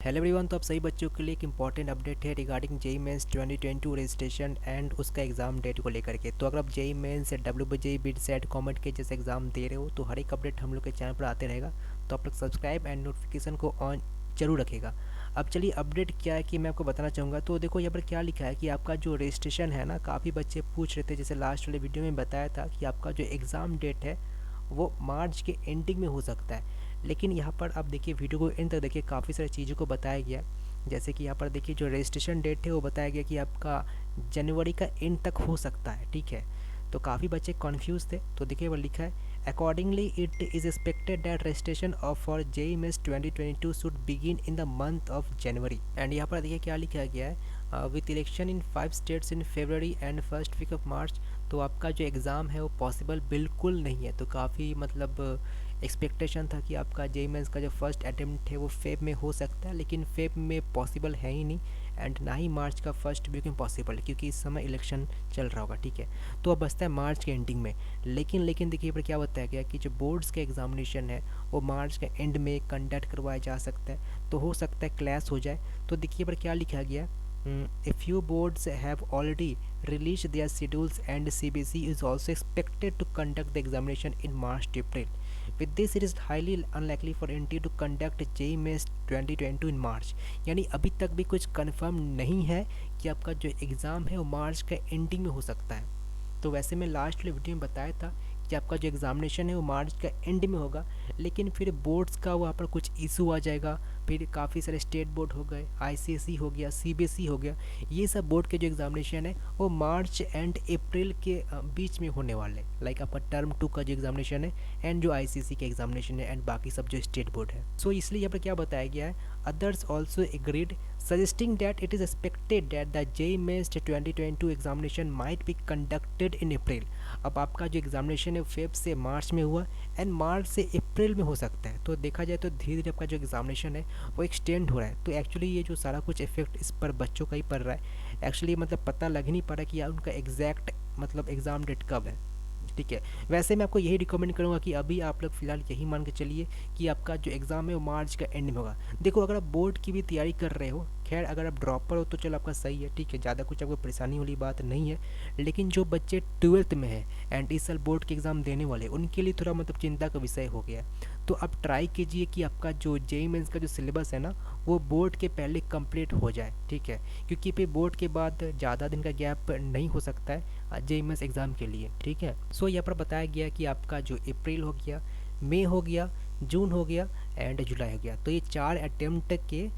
Hello everyone. तो आप सभी बच्चों के लिए एक इंपॉर्टेंट अपडेट है regarding JEE Mains 2022 registration and उसका एग्ज़ाम डेट को लेकर के। तो अगर आप JEE Mains WBJEE BITSAT कॉमेट के जैसे एग्ज़ाम दे रहे हो तो हर एक अपडेट हम लोग के चैनल पर आते रहेगा। तो आप लोग सब्सक्राइब एंड नोटिफिकेशन को ऑन जरूर रखेगा। अब चलिए अपडेट क्या है कि मैं आपको बताना चाहूँगा। तो देखो यहाँ पर क्या लिखा है कि आपका जो रजिस्ट्रेशन है ना, काफ़ी बच्चे पूछ रहे थे, जैसे लास्ट वाले वीडियो में बताया था कि आपका जो एग्ज़ाम डेट है वो मार्च के एंडिंग में हो सकता है। लेकिन यहाँ पर आप देखिए, वीडियो को एंड तक देखिए, काफ़ी सारी चीज़ों को बताया गया। जैसे कि यहाँ पर देखिए जो रजिस्ट्रेशन डेट है वो बताया गया कि आपका जनवरी का एंड तक हो सकता है। ठीक है, तो काफ़ी बच्चे कन्फ्यूज थे। तो देखिए वो लिखा है accordingly it is expected that registration of for JEE Mains 2022 should begin in the month of January. And यहाँ पर देखिए क्या लिखा गया है, with election in 5 states in February and first week of March. तो आपका जो एग्ज़ाम है वो पॉसिबल बिल्कुल नहीं है। तो काफ़ी मतलब एक्सपेक्टेशन था कि आपका जेई मेंस का जो फर्स्ट अटेम्प्ट है वो फेब में हो सकता है, लेकिन फेब में पॉसिबल है ही नहीं। एंड ना ही मार्च का फर्स्ट वीक में पॉसिबल है, क्योंकि इस समय इलेक्शन चल रहा होगा। ठीक है, तो अब बचता है मार्च के एंडिंग में। लेकिन देखिए पर क्या बताया गया कि जो बोर्ड्स के एग्जामिनेशन है वो मार्च के एंड में कंडक्ट करवाया जा सकता है। तो हो सकता है क्लैश हो जाए। तो देखिए पर क्या लिखा गया, a few boards have already released their schedules and CBSE is also expected to conduct the examination in March to April. With this, it is highly unlikely for NTU to conduct JEE Mains 2022 in March. यानी अभी तक भी कुछ confirm नहीं है कि आपका जो एग्ज़ाम है वो मार्च का एंडिंग में हो सकता है। तो वैसे मैं लास्ट वाले वीडियो में बताया था कि आपका जो एग्ज़ामिनेशन है वो मार्च का एंड में होगा, लेकिन फिर बोर्ड्स का वहाँ पर कुछ इशू आ जाएगा। फिर काफ़ी सारे स्टेट बोर्ड हो गए, आईसीएसई हो गया, सीबीएसई हो गया, ये सब बोर्ड के जो एग्ज़ामिनेशन है वो मार्च एंड अप्रैल के बीच में होने वाले। लाइक आपका टर्म 2 का जो एग्ज़ामिनेशन है एंड जो आईसीएसई का एग्ज़ामिनेशन है एंड बाकी सब जो स्टेट बोर्ड है। सो इसलिए यहाँ पर क्या बताया गया है, others also agreed suggesting that it is expected that the JEE Mains 2022 examination might be conducted in April. अब आपका जो एग्जामिनेशन है फेब से मार्च में हुआ एंड मार्च से अप्रैल में हो सकता है। तो देखा जाए तो धीरे धीरे आपका जो एग्जामिनेशन है वो एक्सटेंड हो रहा है। तो एक्चुअली ये जो सारा कुछ इफेक्ट इस पर बच्चों का ही पड़ रहा है। एक्चुअली मतलब पता लग ही नहीं पा रहा कि उनका एग्जैक्ट मतलब एग्ज़ाम डेट कब है। ठीक है, वैसे मैं आपको यही रिकमेंड करूँगा कि अभी आप लोग फिलहाल यही मान के चलिए कि आपका जो एग्ज़ाम है वो मार्च का एंड में होगा। देखो अगर आप बोर्ड की भी तैयारी कर रहे हो, खैर अगर आप ड्रॉपर हो तो चलो आपका सही है। ठीक है, ज़्यादा कुछ आपको परेशानी वाली बात नहीं है। लेकिन जो बच्चे 12th में है एंड इस साल बोर्ड के एग्ज़ाम देने वाले, उनके लिए थोड़ा मतलब चिंता का विषय हो गया है। तो आप ट्राई कीजिए कि आपका जो जेईई मेंस का जो सिलेबस है ना वो बोर्ड के पहले कंप्लीट हो जाए। ठीक है, क्योंकि फिर बोर्ड के बाद ज़्यादा दिन का गैप नहीं हो सकता है जेईई मेंस एग्ज़ाम के लिए। ठीक है, सो यहाँ पर बताया गया कि आपका जो अप्रैल हो गया, मई हो गया, जून हो गया एंड जुलाई हो गया। तो ये 4 अटेम्प्ट के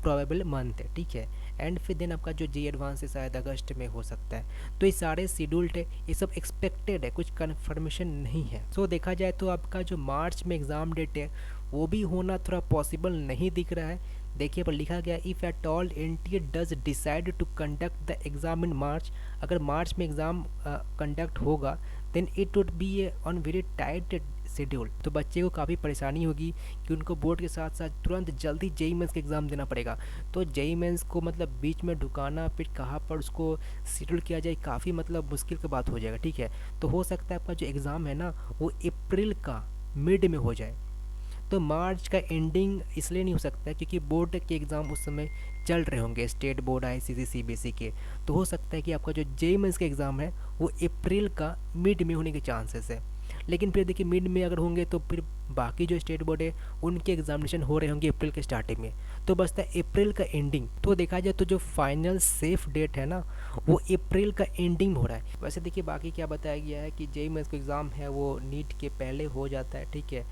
प्रोबेबल मंथ है। ठीक है, एंड फिर देन आपका जो जी एडवांस है शायद अगस्त में हो सकता है। तो ये सारे शेड्यूल्ड है, ये सब एक्सपेक्टेड है, कुछ कन्फर्मेशन नहीं है। सो देखा जाए तो आपका जो मार्च में एग्ज़ाम डेट है वो भी होना थोड़ा पॉसिबल नहीं दिख रहा है। देखिए पर लिखा गया if at all NTA does decide to conduct the exam in March. अगर मार्च में एग्ज़ाम कंडक्ट होगा then it would be on very tight schedule. तो बच्चे को काफ़ी परेशानी होगी कि उनको बोर्ड के साथ साथ तुरंत जल्दी जेईई मेंस का एग्ज़ाम देना पड़ेगा। तो जेईई मेंस को मतलब बीच में ढुकाना, फिर कहाँ पर उसको शेड्यूल किया जाए, काफ़ी मतलब मुश्किल की बात हो जाएगा। ठीक है, तो हो सकता है आपका जो एग्ज़ाम है ना वो अप्रैल का मिड में हो जाए। तो मार्च का एंडिंग इसलिए नहीं हो सकता है क्योंकि बोर्ड के एग्ज़ाम उस समय चल रहे होंगे, स्टेट बोर्ड, आईसीएसई, सीबीएसई के। तो हो सकता है कि आपका जो जेईई मेंस का एग्ज़ाम है वो अप्रैल का मिड में होने के चांसेस है। लेकिन फिर देखिए मिड में अगर होंगे तो फिर बाकी जो स्टेट बोर्ड है उनके एग्जामिनेशन हो रहे होंगे अप्रैल के स्टार्टिंग में। तो बचता है अप्रैल का एंडिंग। तो देखा जाए तो जो फाइनल सेफ डेट है ना वो अप्रैल का एंडिंग में हो रहा है। वैसे देखिए बाकी क्या बताया गया है कि जेईई मेंस का एग्ज़ाम है वो नीट के पहले हो जाता है। ठीक है,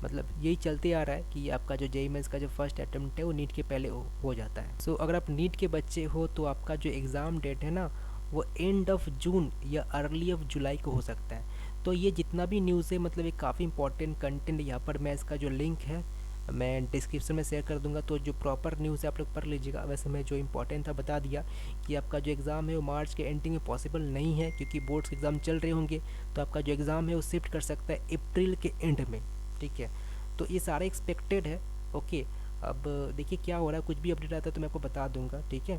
मतलब यही चलते आ रहा है कि आपका जो जेईई मेंस का जो फर्स्ट अटेम्प्ट है वो नीट के पहले हो जाता है। सो अगर आप नीट के बच्चे हो तो आपका जो एग्ज़ाम डेट है ना वो एंड ऑफ जून या अर्ली ऑफ जुलाई को हो सकता है। तो ये जितना भी न्यूज़ है मतलब एक काफ़ी इंपॉर्टेंट कंटेंट, यहाँ पर मैं इसका जो लिंक है मैं डिस्क्रिप्शन में शेयर कर दूंगा। तो जो प्रॉपर न्यूज़ है आप लोग पढ़ लीजिएगा। वैसे मैं जो इंपॉर्टेंट था बता दिया कि आपका जो एग्ज़ाम है वो मार्च के एंडिंग में पॉसिबल नहीं है क्योंकि बोर्ड्स के एग्ज़ाम चल रहे होंगे। तो आपका जो एग्ज़ाम है वो शिफ्ट कर सकता है अप्रैल के एंड में। ठीक है, तो ये सारे एक्सपेक्टेड है। ओके, अब देखिए क्या हो रहा है, कुछ भी अपडेट आता है तो मैं आपको बता दूंगा। ठीक है।